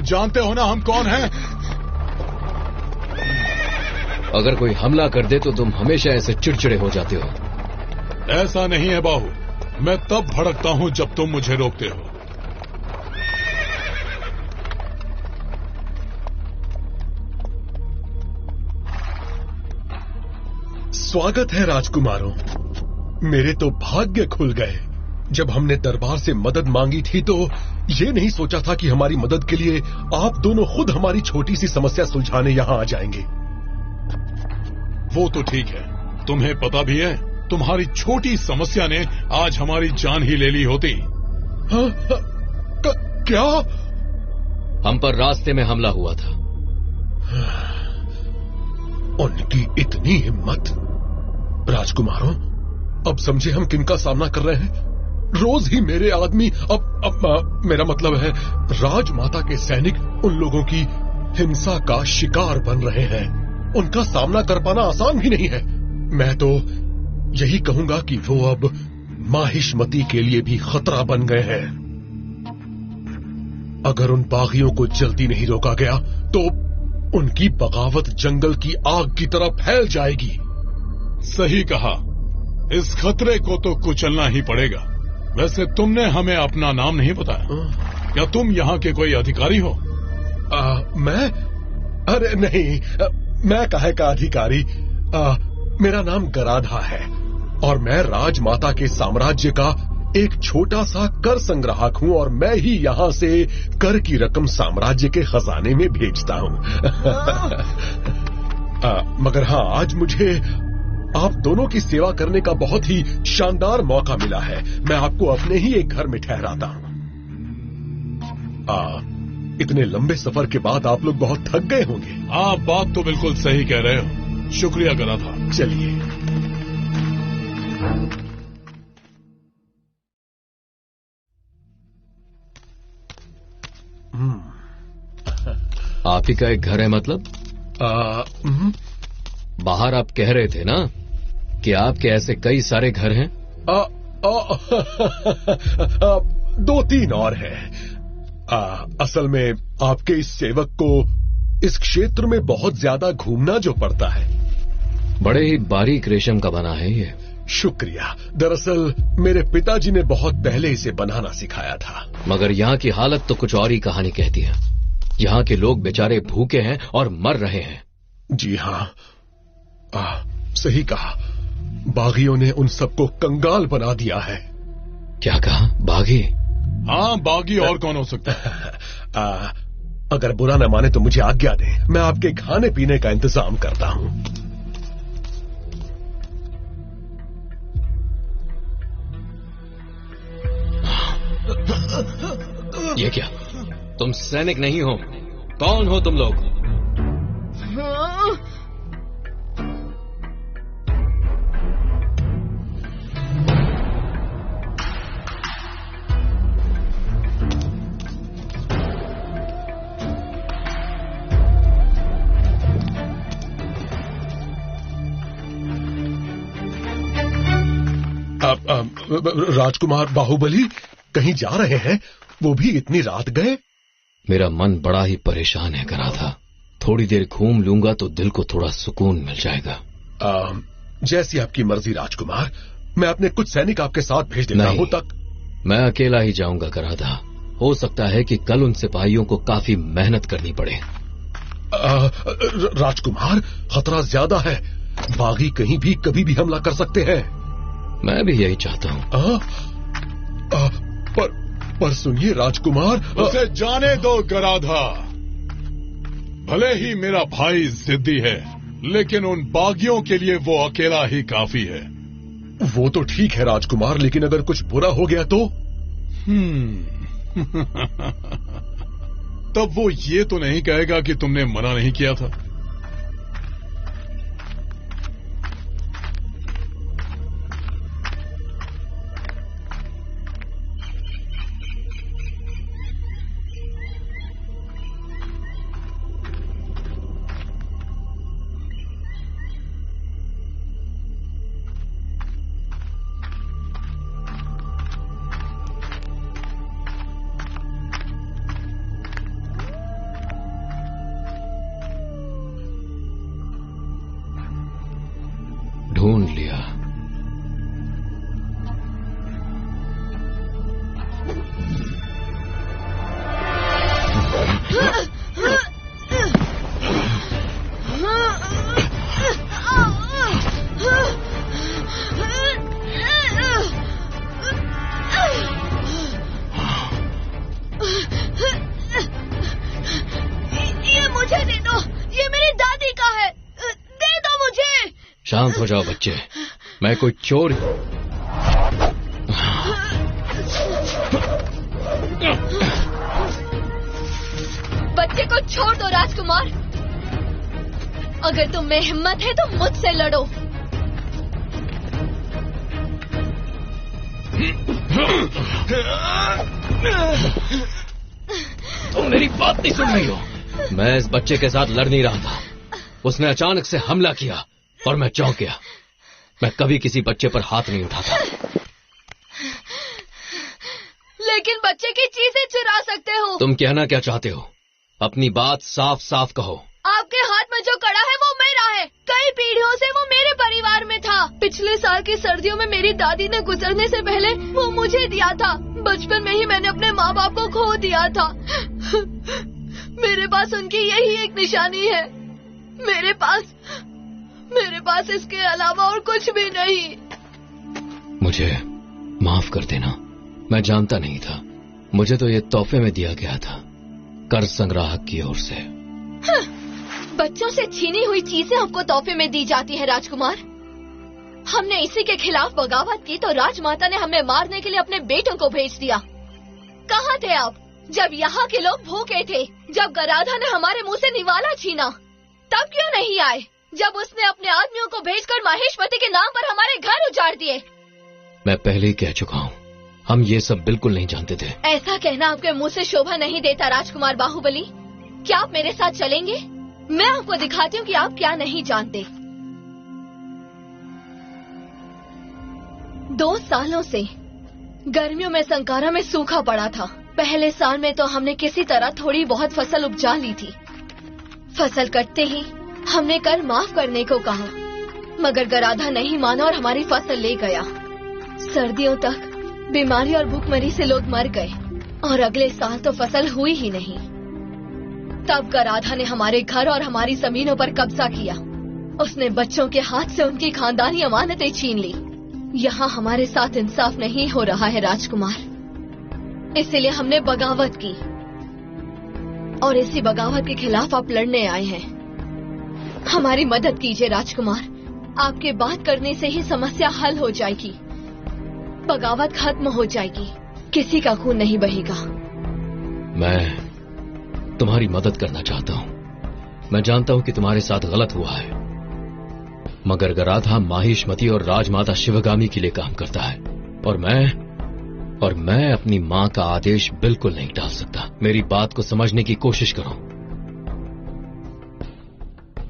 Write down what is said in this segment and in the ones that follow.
जानते हो ना हम कौन हैं? अगर कोई हमला कर दे तो तुम हमेशा ऐसे चिड़चिड़े हो जाते हो। ऐसा नहीं है बाहू, मैं तब भड़कता हूं जब तुम मुझे रोकते हो। स्वागत है राजकुमारों। मेरे तो भाग्य खुल गए। जब हमने दरबार से मदद मांगी थी तो ये नहीं सोचा था कि हमारी मदद के लिए आप दोनों खुद हमारी छोटी सी समस्या सुलझाने यहाँ आ जाएंगे। वो तो ठीक है, तुम्हें पता भी है तुम्हारी छोटी समस्या ने आज हमारी जान ही ले ली होती। हाँ, क्या? हम पर रास्ते में हमला हुआ था। उनकी इतनी हिम्मत। राजकुमारों, अब समझे हम किनका सामना कर रहे हैं। रोज ही मेरे आदमी अब मेरा मतलब है राजमाता के सैनिक उन लोगों की हिंसा का शिकार बन रहे हैं। उनका सामना कर पाना आसान भी नहीं है। मैं तो यही कहूंगा कि वो अब माहिष्मती के लिए भी खतरा बन गए हैं। अगर उन बागियों को जल्दी नहीं रोका गया तो उनकी बगावत जंगल की आग की तरह फैल जाएगी। सही कहा, इस खतरे को तो कुचलना ही पड़ेगा। वैसे तुमने हमें अपना नाम नहीं बताया। क्या तुम यहाँ के कोई अधिकारी हो? मैं? अरे नहीं, मैं काहे का अधिकारी। मेरा नाम गराधा है और मैं राजमाता के साम्राज्य का एक छोटा सा कर संग्राहक हूँ और मैं ही यहाँ से कर की रकम साम्राज्य के खजाने में भेजता हूँ। मगर हाँ, आज मुझे आप दोनों की सेवा करने का बहुत ही शानदार मौका मिला है। मैं आपको अपने ही एक घर में ठहराता हूँ। इतने लंबे सफर के बाद आप लोग बहुत थक गए होंगे। आप बात तो बिल्कुल सही कह रहे हो। शुक्रिया गराधा। चलिए। आप ही का एक घर है मतलब? बाहर आप कह रहे थे ना कि आपके ऐसे कई सारे घर हैं। 2-3 और हैं। असल में आपके इस सेवक को इस क्षेत्र में बहुत ज्यादा घूमना जो पड़ता है। बड़े ही बारीक रेशम का बना है ये। शुक्रिया। दरअसल मेरे पिताजी ने बहुत पहले इसे बनाना सिखाया था। मगर यहाँ की हालत तो कुछ और ही कहानी कहती है। यहाँ के लोग बेचारे भूखे हैं और मर रहे हैं। जी हाँ, सही कहा। बागियों ने उन सबको कंगाल बना दिया है। क्या कहा? बागी? हाँ, बागी और कौन हो सकता है? अगर बुरा न माने तो मुझे आज्ञा दें, मैं आपके खाने पीने का इंतजाम करता हूँ। ये क्या? तुम सैनिक नहीं हो? कौन हो तुम लोग? राजकुमार बाहुबली कहीं जा रहे हैं? वो भी इतनी रात गए? मेरा मन बड़ा ही परेशान है गराधा। थोड़ी देर घूम लूंगा तो दिल को थोड़ा सुकून मिल जाएगा। जैसी आपकी मर्जी राजकुमार। मैं अपने कुछ सैनिक आपके साथ भेज देता हूं। तक मैं अकेला ही जाऊंगा गराधा। हो सकता है कि कल उन सिपाहियों को काफी मेहनत करनी पड़े। राजकुमार, खतरा ज्यादा है। बागी कहीं भी कभी भी हमला कर सकते हैं। मैं भी यही चाहता हूं। पर सुनिए राजकुमार, उसे जाने दो गराधा। भले ही मेरा भाई जिद्दी है, लेकिन उन बागियों के लिए वो अकेला ही काफी है। वो तो ठीक है राजकुमार, लेकिन अगर कुछ बुरा हो गया तो? तब वो ये तो नहीं कहेगा कि तुमने मना नहीं किया था। ढूंढ लिया। ये मुझे दे दो, ये मेरी दादी का है, दे दो मुझे। शांत हो जाओ बच्चे, मैं कोई चोर। बच्चे को छोड़ दो राजकुमार, अगर तुम में हिम्मत है तो मुझसे लड़ो। तुम मेरी बात नहीं सुन रही हो। मैं इस बच्चे के साथ लड़ नहीं रहा था, उसने अचानक से हमला किया और मैं चौंक गया। मैं कभी किसी बच्चे पर हाथ नहीं उठाता। लेकिन बच्चे की चीजें चुरा सकते हो। तुम कहना क्या चाहते हो? अपनी बात साफ साफ कहो। आपके हाथ में जो कड़ा है वो मेरा है, कई पीढ़ियों से वो मेरे परिवार में था। पिछले साल की सर्दियों में मेरी दादी ने गुजरने से पहले वो मुझे दिया था। बचपन में ही मैंने अपने माँ बाप को खो दिया था। मेरे पास उनकी यही एक निशानी है। मेरे पास इसके अलावा और कुछ भी नहीं। मुझे माफ कर देना, मैं जानता नहीं था। मुझे तो ये तोहफे में दिया गया था, कर्ज संग्राहक की ओर से। बच्चों से छीनी हुई चीजें आपको तोहफे में दी जाती है राजकुमार। हमने इसी के खिलाफ बगावत की तो राजमाता ने हमें मारने के लिए अपने बेटों को भेज दिया। कहाँ थे आप जब यहाँ के लोग भूखे थे? जब गराधा ने हमारे मुंह से निवाला छीना तब क्यों नहीं आए? जब उसने अपने आदमियों को भेजकर माहेशमती के नाम पर हमारे घर उजाड़ दिए। मैं पहले ही कह चुका हूँ, हम ये सब बिल्कुल नहीं जानते थे। ऐसा कहना आपके मुंह से शोभा नहीं देता राजकुमार बाहुबली। क्या आप मेरे साथ चलेंगे? मैं आपको दिखाती हूँ कि आप क्या नहीं जानते। 2 सालों से गर्मियों में संकारा में सूखा पड़ा था। पहले साल में तो हमने किसी तरह थोड़ी बहुत फसल उपजा ली थी। फसल कटते ही हमने कर माफ करने को कहा, मगर गराधा नहीं माना और हमारी फसल ले गया। सर्दियों तक बीमारी और भूखमरी से लोग मर गए और अगले साल तो फसल हुई ही नहीं। तब गराधा ने हमारे घर और हमारी जमीनों पर कब्जा किया। उसने बच्चों के हाथ से उनकी खानदानी अमानतें छीन ली। यहाँ हमारे साथ इंसाफ नहीं हो रहा है राजकुमार, इसीलिए हमने बगावत की और इसी बगावत के खिलाफ आप लड़ने आए हैं। हमारी मदद कीजिए राजकुमार, आपके बात करने से ही समस्या हल हो जाएगी, बगावत खत्म हो जाएगी, किसी का खून नहीं बहेगा। मैं तुम्हारी मदद करना चाहता हूँ। मैं जानता हूँ कि तुम्हारे साथ गलत हुआ है, मगर गराधा माहिष्मती और राजमाता शिवगामी के लिए काम करता है और मैं अपनी माँ का आदेश बिल्कुल नहीं टाल सकता। मेरी बात को समझने की कोशिश करो।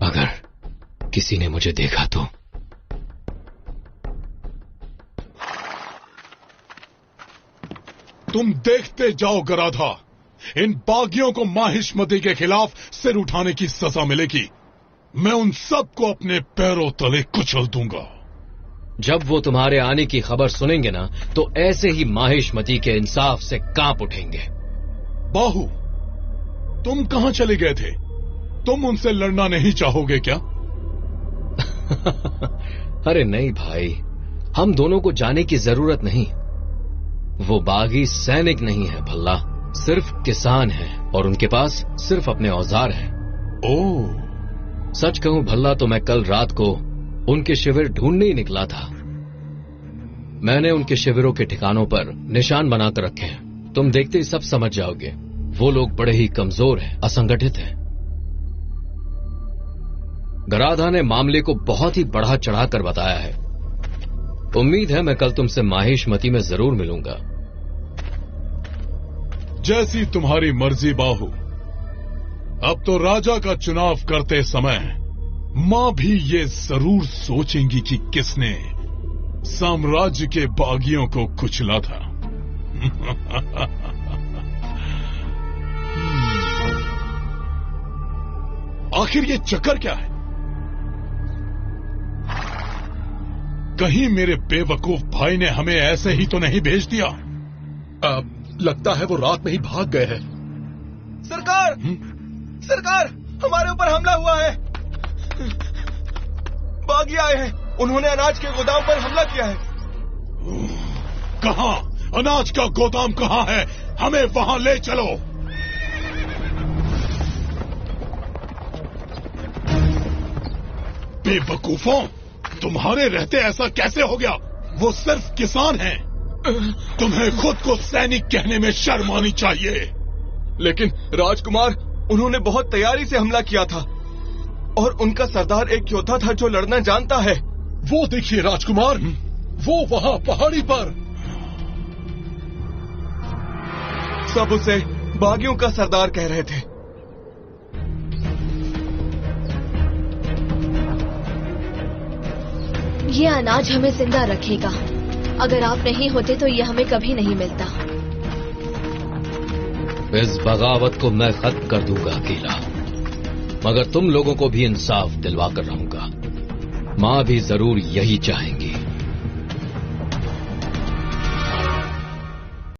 अगर किसी ने मुझे देखा तो तुम देखते जाओ गराधा, इन बागियों को माहिष्मती के खिलाफ सिर उठाने की सजा मिलेगी। मैं उन सबको अपने पैरों तले कुचल दूंगा। जब वो तुम्हारे आने की खबर सुनेंगे ना तो ऐसे ही माहिष्मती के इंसाफ से कांप उठेंगे। बाहु, तुम कहां चले गए थे? तुम उनसे लड़ना नहीं चाहोगे क्या? अरे नहीं भाई, हम दोनों को जाने की जरूरत नहीं। वो बागी सैनिक नहीं है भल्ला, सिर्फ किसान है और उनके पास सिर्फ अपने औजार हैं। ओह, सच कहूं भल्ला तो मैं कल रात को उनके शिविर ढूंढने ही निकला था। मैंने उनके शिविरों के ठिकानों पर निशान बनाकर रखे हैं। तुम देखते ही सब समझ जाओगे। वो लोग बड़े ही कमजोर हैं, असंगठित हैं। गराधा ने मामले को बहुत ही बढ़ा चढ़ाकर बताया है। उम्मीद है मैं कल तुमसे माहिष्मती में जरूर मिलूंगा। जैसी तुम्हारी मर्जी बाहु। अब तो राजा का चुनाव करते समय मां भी ये जरूर सोचेंगी कि किसने साम्राज्य के बागियों को कुचला था। आखिर ये चक्कर क्या है? कहीं मेरे बेवकूफ भाई ने हमें ऐसे ही तो नहीं भेज दिया? लगता है वो रात में ही भाग गए हैं। सरकार, सरकार, हमारे ऊपर हमला हुआ है। बागी आए हैं, उन्होंने अनाज के गोदाम पर हमला किया है। कहाँ? अनाज का गोदाम कहाँ है? हमें वहां ले चलो। बेवकूफों, तुम्हारे रहते ऐसा कैसे हो गया? वो सिर्फ किसान हैं। तुम्हें खुद को सैनिक कहने में शर्म आनी चाहिए। लेकिन राजकुमार, उन्होंने बहुत तैयारी से हमला किया था और उनका सरदार एक योद्धा था जो लड़ना जानता है। वो देखिए राजकुमार, वो वहां पहाड़ी पर। सब उसे बागियों का सरदार कह रहे थे। ये अनाज हमें जिंदा रखेगा। अगर आप नहीं होते तो ये हमें कभी नहीं मिलता। इस बगावत को मैं खत्म कर दूंगा अकेला, मगर तुम लोगों को भी इंसाफ दिलवा कर रहूंगा। माँ भी जरूर यही चाहेंगी।